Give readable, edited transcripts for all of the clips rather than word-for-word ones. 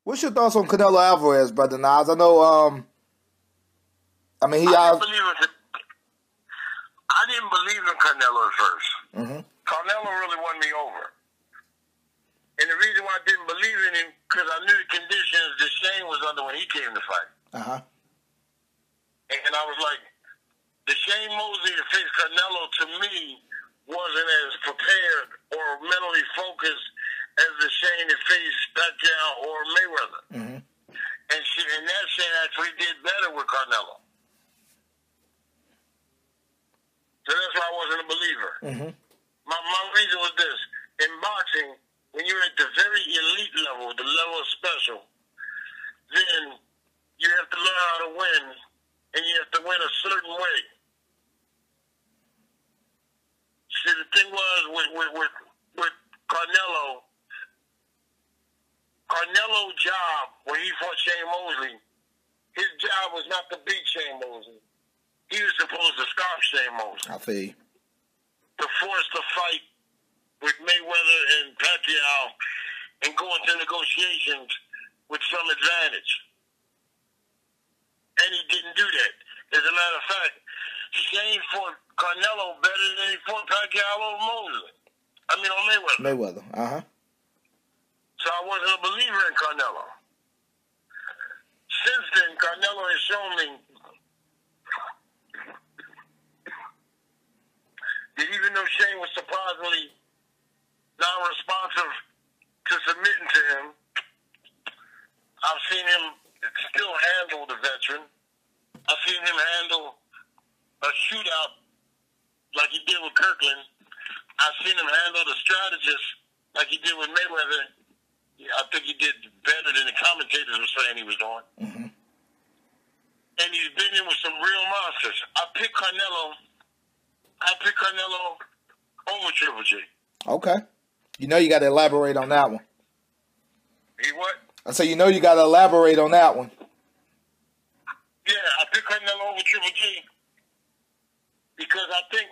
What's your thoughts on Canelo Alvarez, brother Nas? I know. I mean, I didn't believe in Canelo at first. Mm-hmm. Canelo really won me over. And the reason why I didn't believe in him, because I knew the conditions that Shane was under when he came to fight. Uh-huh. And I was like, the Shane Mosley to face Canelo, to me, wasn't as prepared or mentally focused as the Shane that faced Pacquiao or Mayweather. Mm-hmm. And that Shane actually did better with Canelo. So that's why I wasn't a believer. Mm-hmm. My reason was this. In boxing, when you're at the very elite level, the level of special, then you have to learn how to win, and you have to win a certain way. See, the thing was with Canelo's job when he fought Shane Mosley, his job was not to beat Shane Mosley. He was supposed to stop Shane Mosley. I feel you. To force the fight with Mayweather and Pacquiao and go into negotiations with some advantage. And he didn't do that. As a matter of fact, Shane fought Canelo better than he fought Pacquiao or Mosley. I mean, on Mayweather. Mayweather, uh-huh. So I wasn't a believer in Canelo. Since then, Canelo has shown me that even though Shane was surprisingly non-responsive to submitting to him, I've seen him still handle the veteran. I've seen him handle a shootout like he did with Kirkland. I've seen him handle the strategist like he did with Mayweather. I think he did better than the commentators were saying he was doing. Mm-hmm. And he's been in with some real monsters. I pick Canelo over Triple G. Okay. You know you got to elaborate on that one. He what? I say you know you got to elaborate on that one. Yeah, I pick Canelo over Triple G because I think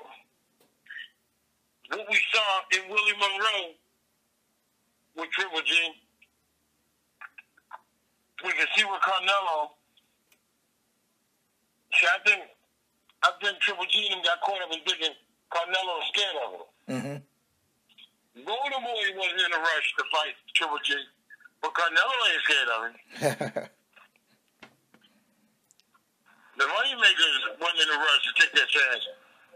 what we saw in Willie Monroe with Triple G, we can see with Canelo. See, I think Triple G and got caught up in thinking Canelo was scared of him. Mm-hmm. Golden Boy wasn't in a rush to fight Triple G, but Canelo ain't scared of him. The Moneymakers wasn't in a rush to take that chance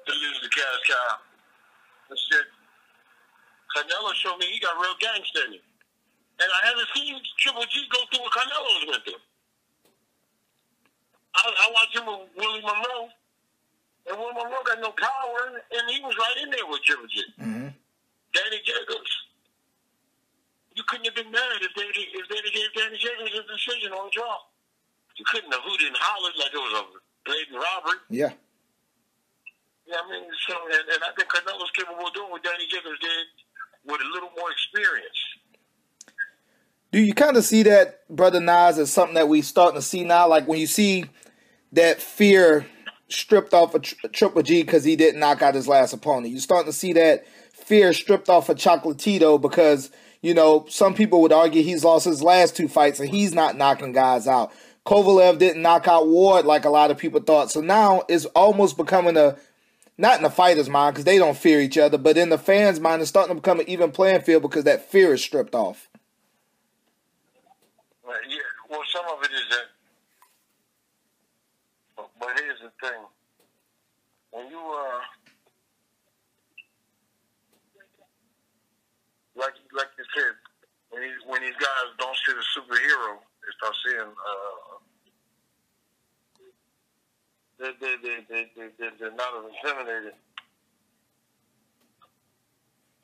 to lose the cash cow. And shit. Canelo showed me he got real gangsta in him. And I haven't seen Triple G go through what Canelo's went through. I watched him with Willie Monroe, and Willie Monroe got no power, and he was right in there with Triple G. Mm-hmm. Danny Jacobs, you couldn't have been mad if they gave Danny Jacobs a decision on the draw. You couldn't have hooted and hollered like it was a blatant robbery. Yeah. Yeah, I mean, so, and I think Canelo's capable of doing what Danny Jacobs did with a little more experience. Do you kind of see that, Brother Nas, as something that we starting to see now? Like when you see that fear stripped off of Triple G because he didn't knock out his last opponent. You're starting to see that fear stripped off of Chocolatito because, you know, some people would argue he's lost his last two fights and he's not knocking guys out. Kovalev didn't knock out Ward like a lot of people thought. So now it's almost becoming not in the fighter's mind because they don't fear each other, but in the fans' mind, it's starting to become an even playing field because that fear is stripped off. Yeah, well, some of it is that. But here's the thing. When you, like you said, when these guys don't see the superhero, they start seeing, they're not as intimidated.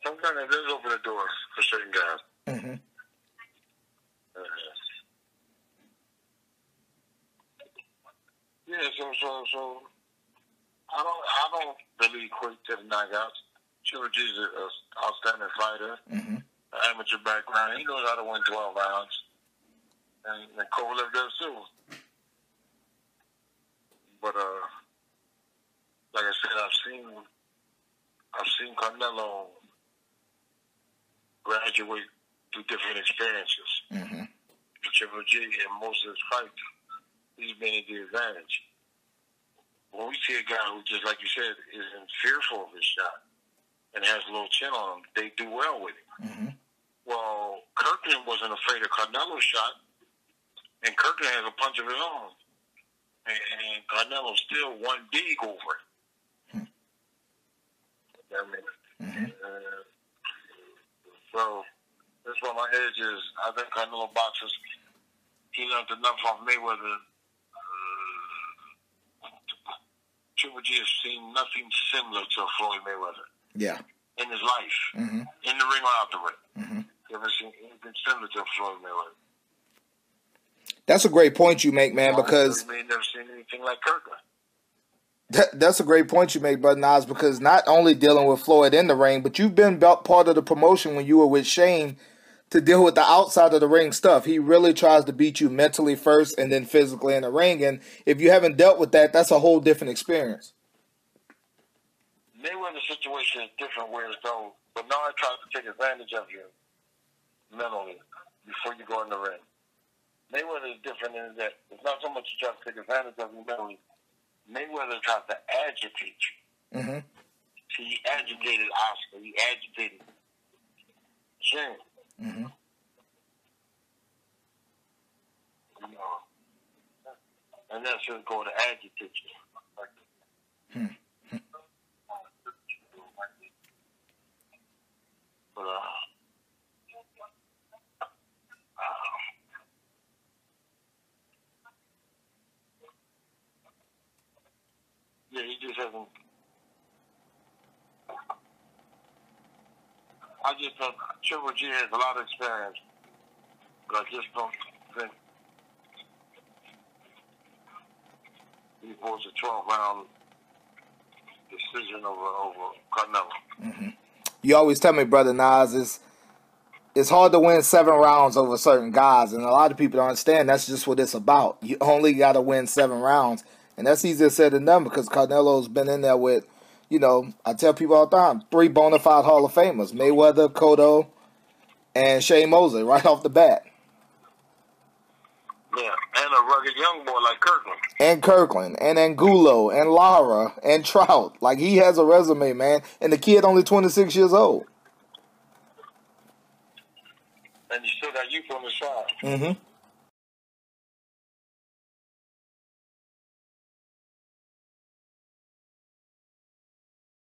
Sometimes it does open the doors for certain guys. Mm-hmm. Yeah, so I don't really equate to the knockouts. Triple G's an outstanding fighter, mm-hmm. Amateur background. He knows how to win 12 rounds, and Kovalev does too. But like I said, I've seen Canelo graduate through different experiences. Mm-hmm. Triple G in most of his fights, he's been at the advantage. When we see a guy who, just like you said, isn't fearful of his shot and has a little chin on him, they do well with it. Mm-hmm. Well, Kirkland wasn't afraid of Canelo's shot, and Kirkland has a punch of his own. And Canelo still won big over it. Mm-hmm. So that's why my edge is. I think Canelo boxes. He learned enough off Mayweather. Triple G has seen nothing similar to Floyd Mayweather. Yeah. In his life, mm-hmm. in the ring or out the ring, mm-hmm. you ever seen anything similar to Floyd Mayweather? That's a great point you make, man. Because you may never seen anything like Kirkland. That's a great point you make, Brother Nas, because not only dealing with Floyd in the ring, but you've been part of the promotion when you were with Shane to deal with the outside of the ring stuff. He really tries to beat you mentally first and then physically in the ring. And if you haven't dealt with that, that's a whole different experience. Mayweather's situation is different, whereas though Bernard tries to take advantage of you mentally before you go in the ring. Mayweather is different in that it's not so much he tries to take advantage of you mentally. Mayweather tries to agitate you. Mm-hmm. See, he agitated Oscar. He agitated Shane. Mm-hmm. You know, and that's just going to agitate you. Hmm. But, yeah, he just hasn't. I just don't. Triple G has a lot of experience, but I just don't think he holds a 12-round decision over Canelo. Mm-hmm. You always tell me, Brother Nas, it's hard to win 7 rounds over certain guys, and a lot of people don't understand that's just what it's about. You only got to win 7 rounds, and that's easier said than done because Canelo's been in there with, you know, I tell people all the time, 3 bona fide Hall of Famers, Mayweather, Cotto, and Shea Mosley right off the bat. Yeah, and a rugged young boy like Kirkland. And Kirkland, and Angulo, and Lara, and Trout. Like, he has a resume, man. And the kid only 26 years old. And you still got youth on the side. Mm-hmm.